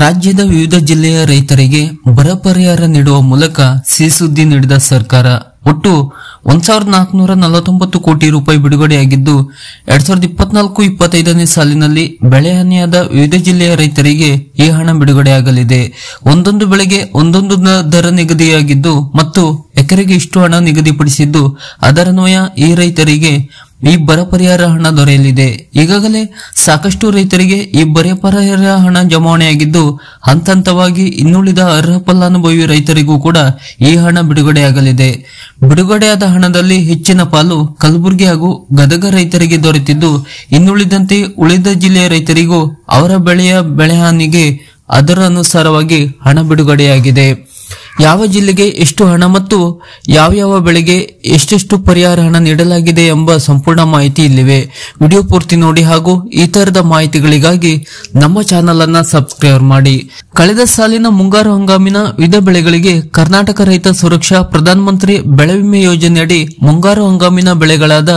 ರಾಜ್ಯದ ವಿವಿಧ ಜಿಲ್ಲೆಯ ರೈತರಿಗೆ ಬರ ಪರಿಹಾರ ನೀಡುವ ಮೂಲಕ ಸಿಹಿ ಸುದ್ದಿ ನೀಡಿದ ಸರ್ಕಾರ ಒಟ್ಟು 1449 ಕೋಟಿ ರೂಪಾಯಿ ಬಿಡುಗಡೆಯಾಗಿದ್ದು 2024-25ನೇ ಸಾಲಿನಲ್ಲಿ ಬೆಳೆ ಹಾನಿಯಾದ ವಿವಿಧ ಜಿಲ್ಲೆಯ ರೈತರಿಗೆ ಈ ಹಣ ಬಿಡುಗಡೆಯಾಗಲಿದೆ. ಒಂದೊಂದು ಬೆಳೆಗೆ ಒಂದೊಂದು ದರ ನಿಗದಿಯಾಗಿದ್ದು ಮತ್ತು ಎಕರೆಗೆ ಇಷ್ಟು ಹಣ ನಿಗದಿಪಡಿಸಿದ್ದು ಅದರನ್ವಯ ಈ ರೈತರಿಗೆ ಈ ಬರ ಪರಿಹಾರ ಹಣ ದೊರೆಯಲಿದೆ. ಈಗಾಗಲೇ ಸಾಕಷ್ಟು ರೈತರಿಗೆ ಈ ಬರ ಪರಿಹಾರ ಹಣ ಜಮಾವಣೆಯಾಗಿದ್ದು ಹಂತ ಹಂತವಾಗಿ ಇನ್ನುಳಿದ ಅರ್ಹ ಫಲಾನುಭವಿ ರೈತರಿಗೂ ಕೂಡ ಈ ಹಣ ಬಿಡುಗಡೆಯಾಗಲಿದೆ. ಬಿಡುಗಡೆಯಾದ ಹಣದಲ್ಲಿ ಹೆಚ್ಚಿನ ಪಾಲು ಕಲಬುರಗಿ ಹಾಗೂ ಗದಗ ರೈತರಿಗೆ ದೊರೆತಿದ್ದು ಇನ್ನುಳಿದಂತೆ ಉಳಿದ ಜಿಲ್ಲೆಯ ರೈತರಿಗೂ ಅವರ ಬೆಳೆಯ ಬೆಳೆ ಹಾನಿಗೆ ಅದರ ಅನುಸಾರವಾಗಿ ಹಣ ಬಿಡುಗಡೆಯಾಗಿದೆ. ಯಾವ ಜಿಲ್ಲೆಗೆ ಎಷ್ಟು ಹಣ ಮತ್ತು ಯಾವ ಬೆಳೆಗೆ ಎಷ್ಟೆಷ್ಟು ಪರಿಹಾರ ಹಣ ನೀಡಲಾಗಿದೆ ಎಂಬ ಸಂಪೂರ್ಣ ಮಾಹಿತಿ ಇಲ್ಲಿವೆ. ವಿಡಿಯೋ ಪೂರ್ತಿ ನೋಡಿ ಹಾಗೂ ಈ ತರದ ಮಾಹಿತಿಗಳಿಗಾಗಿ ನಮ್ಮ ಚಾನೆಲ್ ಅನ್ನ ಸಬ್ಸ್ಕ್ರೈಬ್ ಮಾಡಿ. ಕಳೆದ ಸಾಲಿನ ಮುಂಗಾರು ಹಂಗಾಮಿನ ವಿವಿಧ ಬೆಳೆಗಳಿಗೆ ಕರ್ನಾಟಕ ರೈತ ಸುರಕ್ಷಾ ಪ್ರಧಾನಮಂತ್ರಿ ಬೆಳೆ ವಿಮೆ ಯೋಜನೆಯಡಿ ಮುಂಗಾರು ಹಂಗಾಮಿನ ಬೆಳೆಗಳಾದ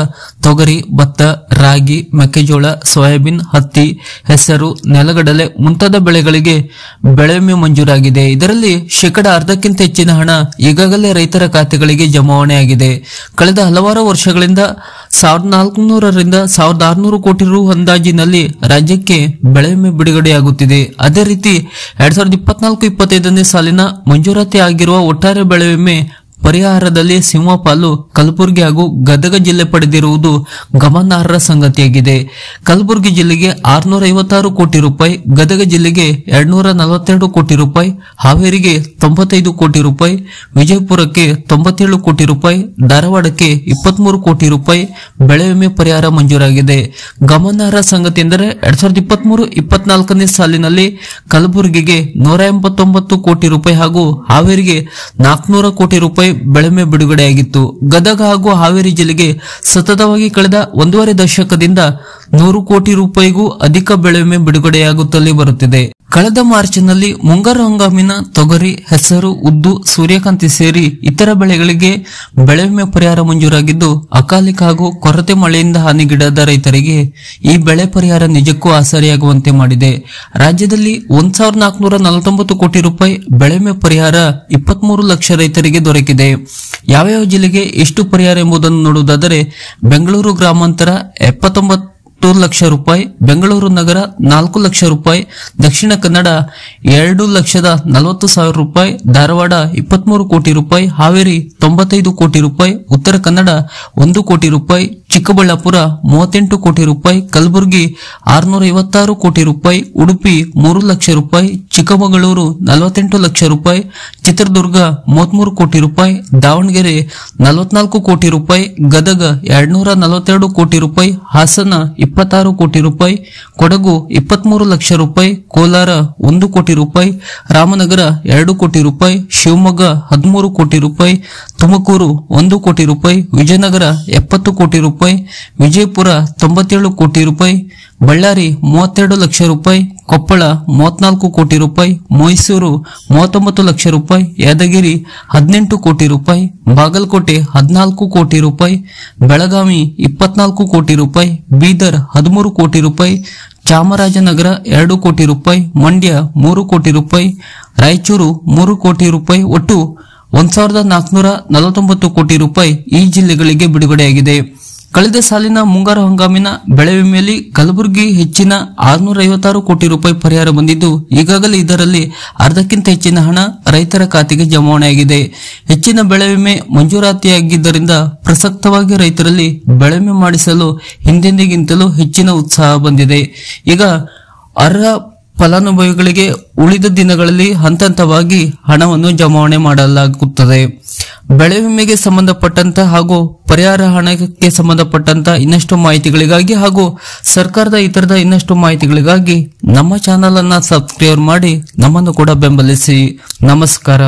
ತೊಗರಿ, ಭತ್ತ, ರಾಗಿ, ಮೆಕ್ಕೆಜೋಳ, ಸೋಯಾಬೀನ್, ಹತ್ತಿ, ಹೆಸರು, ನೆಲಗಡಲೆ ಮುಂತಾದ ಬೆಳೆಗಳಿಗೆ ಬೆಳೆ ವಿಮೆ ಮಂಜೂರಾಗಿದೆ. ಇದರಲ್ಲಿ 10% ಹೆಚ್ಚಿನ ಹಣ ಈಗಾಗಲೇ ರೈತರ ಖಾತೆಗಳಿಗೆ ಜಮಾವಣೆಯಾಗಿದೆ. ಕಳೆದ ಹಲವಾರು ವರ್ಷಗಳಿಂದ 1400 ರಿಂದ 1600 ಕೋಟಿ ರು ಅಂದಾಜಿನಲ್ಲಿ ರಾಜ್ಯಕ್ಕೆ ಬೆಳೆ ವಿಮೆ ಬಿಡುಗಡೆಯಾಗುತ್ತಿದೆ. ಅದೇ ರೀತಿ 2024-25ನೇ ಸಾಲಿನ ಮಂಜೂರಾತಿ ಆಗಿರುವ ಒಟ್ಟಾರೆ ಬೆಳೆ ವಿಮೆ ಪರಿಹಾರದಲ್ಲಿ ಸಿಂಹಪಾಲು ಕಲಬುರಗಿ ಹಾಗೂ ಗದಗ ಜಿಲ್ಲೆ ಪಡೆದಿರುವುದು ಗಮನಾರ್ಹ ಸಂಗತಿಯಾಗಿದೆ. ಕಲಬುರಗಿ ಜಿಲ್ಲೆಗೆ 656 ಕೋಟಿ ರೂಪಾಯಿ, ಗದಗ ಜಿಲ್ಲೆಗೆ 242 ಕೋಟಿ ರೂಪಾಯಿ, ಹಾವೇರಿಗೆ 95 ಕೋಟಿ ರೂಪಾಯಿ, ವಿಜಯಪುರಕ್ಕೆ 97 ಕೋಟಿ ರೂಪಾಯಿ, ಧಾರವಾಡಕ್ಕೆ 23 ಕೋಟಿ ರೂಪಾಯಿ ಬೆಳೆ ವಿಮೆ ಪರಿಹಾರ ಮಂಜೂರಾಗಿದೆ. ಗಮನಾರ್ಹ ಸಂಗತಿ ಎಂದರೆ 2023-24ನೇ ಸಾಲಿನಲ್ಲಿ ಕಲಬುರಗಿಗೆ 189 ಕೋಟಿ ರೂಪಾಯಿ ಹಾಗೂ ಹಾವೇರಿಗೆ 400 ಕೋಟಿ ರೂಪಾಯಿ ಬೆಳೆ ವಿಮೆ ಬಿಡುಗಡೆಯಾಗಿತ್ತು. ಗದಗ ಹಾಗೂ ಹಾವೇರಿ ಜಿಲ್ಲೆಗೆ ಸತತವಾಗಿ ಕಳೆದ 1.5 ದಶಕದಿಂದ 100 ಕೋಟಿ ರೂಪಾಯಿಗೂ ಅಧಿಕ ಬೆಳೆ ವಿಮೆ ಬಿಡುಗಡೆಯಾಗುತ್ತಲೇ ಬರುತ್ತಿದೆ. ಕಳೆದ ಮಾರ್ಚ್ನಲ್ಲಿ ಮುಂಗಾರು ಹಂಗಾಮಿನ ತೊಗರಿ, ಹೆಸರು, ಉದ್ದು, ಸೂರ್ಯಕಾಂತಿ ಸೇರಿ ಇತರ ಬೆಳೆಗಳಿಗೆ ಬೆಳೆ ವಿಮೆ ಪರಿಹಾರ ಮಂಜೂರಾಗಿದ್ದು ಅಕಾಲಿಕ ಹಾಗೂ ಕೊರತೆ ಮಳೆಯಿಂದ ಹಾನಿಗೀಡಾದ ರೈತರಿಗೆ ಈ ಬೆಳೆ ಪರಿಹಾರ ನಿಜಕ್ಕೂ ಆಸರೆಯಾಗುವಂತೆ ಮಾಡಿದೆ. ರಾಜ್ಯದಲ್ಲಿ 1449 ಕೋಟಿ ರೂಪಾಯಿ ಬೆಳೆ ವಿಮೆ ಪರಿಹಾರ 23 ಲಕ್ಷ ರೈತರಿಗೆ ದೊರಕಿದೆ. ಯಾವ್ಯಾವ ಜಿಲ್ಲೆಗೆ ಎಷ್ಟು ಪರಿಹಾರ ಎಂಬುದನ್ನು ನೋಡುವುದಾದರೆ ಬೆಂಗಳೂರು ಗ್ರಾಮಾಂತರ 79 ಲಕ್ಷ ರೂಪಾಯಿ, ಬೆಂಗಳೂರು ನಗರ 4 ಲಕ್ಷ ರೂಪಾಯಿ, ದಕ್ಷಿಣ ಕನ್ನಡ 2,40,000 ರೂಪಾಯಿ, ಧಾರವಾಡ 23 ಕೋಟಿ ರೂಪಾಯಿ, ಹಾವೇರಿ 95 ಕೋಟಿ ರೂಪಾಯಿ, ಉತ್ತರ ಕನ್ನಡ 1 ಕೋಟಿ ರೂಪಾಯಿ, ಚಿಕ್ಕಬಳ್ಳಾಪುರ 38 ಕೋಟಿ ರೂಪಾಯಿ, ಕಲಬುರಗಿ 656 ಕೋಟಿ ರೂಪಾಯಿ, ಉಡುಪಿ 3 ಲಕ್ಷ ರೂಪಾಯಿ, ಚಿಕ್ಕಮಗಳೂರು 48 ಲಕ್ಷ ರೂಪಾಯಿ, ಚಿತ್ರದುರ್ಗ 33 ಕೋಟಿ ರೂಪಾಯಿ, ದಾವಣಗೆರೆ 44 ಕೋಟಿ ರೂಪಾಯಿ, ಗದಗ 242 ಕೋಟಿ ರೂಪಾಯಿ, ಹಾಸನ 26 ಕೋಟಿ ರೂಪಾಯಿ, ಕೊಡಗು 23 ಲಕ್ಷ ರೂಪಾಯಿ, ಕೋಲಾರ 1 ಕೋಟಿ ರೂಪಾಯಿ, ರಾಮನಗರ 2 ಕೋಟಿ ರೂಪಾಯಿ, ಶಿವಮೊಗ್ಗ 13 ಕೋಟಿ ರೂಪಾಯಿ, ತುಮಕೂರು 1 ಕೋಟಿ ರೂಪಾಯಿ, ವಿಜಯನಗರ 70 ಕೋಟಿ ರೂಪಾಯಿ, ವಿಜಯಪುರ 97 ಕೋಟಿ ರೂಪಾಯಿ, ಬಳ್ಳಾರಿ 32 ಲಕ್ಷ ರೂಪಾಯಿ, ಕೊಪ್ಪಳ 34 ಕೋಟಿ ರೂಪಾಯಿ, ಮೈಸೂರು 39 ಲಕ್ಷ ರೂಪಾಯಿ, ಯಾದಗಿರಿ 18 ಕೋಟಿ ರೂಪಾಯಿ, ಬಾಗಲಕೋಟೆ 14 ಕೋಟಿ ರೂಪಾಯಿ, ಬೆಳಗಾವಿ 24 ಕೋಟಿ ರೂಪಾಯಿ, ಬೀದರ್ 13 ಕೋಟಿ ರೂಪಾಯಿ, ಚಾಮರಾಜನಗರ 2 ಕೋಟಿ ರೂಪಾಯಿ, ಮಂಡ್ಯ 3 ಕೋಟಿ ರೂಪಾಯಿ, ರಾಯಚೂರು 3 ಕೋಟಿ ರೂಪಾಯಿ, ಒಟ್ಟು 1449 ಕೋಟಿ ರೂಪಾಯಿ ಈ ಜಿಲ್ಲೆಗಳಿಗೆ ಬಿಡುಗಡೆಯಾಗಿದೆ. ಕಳೆದ ಸಾಲಿನ ಮುಂಗಾರು ಹಂಗಾಮಿನ ಬೆಳೆ ವಿಮೆಯಲ್ಲಿ ಕಲಬುರಗಿ ಹೆಚ್ಚಿನ 656 ಕೋಟಿ ರೂಪಾಯಿ ಪರಿಹಾರ ಬಂದಿದ್ದು ಈಗಾಗಲೇ ಇದರಲ್ಲಿ ಅರ್ಧಕ್ಕಿಂತ ಹೆಚ್ಚಿನ ಹಣ ರೈತರ ಖಾತೆಗೆ ಜಮಾವಣೆಯಾಗಿದೆ. ಹೆಚ್ಚಿನ ಬೆಳೆ ವಿಮೆ ಮಂಜೂರಾತಿಯಾಗಿದ್ದರಿಂದ ಪ್ರಸಕ್ತವಾಗಿ ರೈತರಲ್ಲಿ ಬೆಳೆ ವಿಮೆ ಮಾಡಿಸಲು ಹಿಂದೆಂದಿಗಿಂತಲೂ ಹೆಚ್ಚಿನ ಉತ್ಸಾಹ ಬಂದಿದೆ. ಈಗ ಅರ್ಹ ಫಲಾನುಭವಿಗಳಿಗೆ ಉಳಿದ ದಿನಗಳಲ್ಲಿ ಹಂತ ಹಂತವಾಗಿ ಹಣವನ್ನು ಜಮಾವಣೆ ಮಾಡಲಾಗುತ್ತದೆ. ಬೆಳೆ ವಿಮೆಗೆ ಸಂಬಂಧಪಟ್ಟಂತ ಹಾಗೂ ಪರಿಹಾರ ಹಣಕ್ಕೆ ಸಂಬಂಧಪಟ್ಟಂತ ಇನ್ನಷ್ಟು ಮಾಹಿತಿಗಳಿಗಾಗಿ ಹಾಗೂ ಸರ್ಕಾರದ ಇತರದ ಇನ್ನಷ್ಟು ಮಾಹಿತಿಗಳಿಗಾಗಿ ನಮ್ಮ ಚಾನೆಲ್ ಅನ್ನ ಸಬ್ಸ್ಕ್ರೈಬ್ ಮಾಡಿ ನಮ್ಮನ್ನು ಕೂಡ ಬೆಂಬಲಿಸಿ. ನಮಸ್ಕಾರ.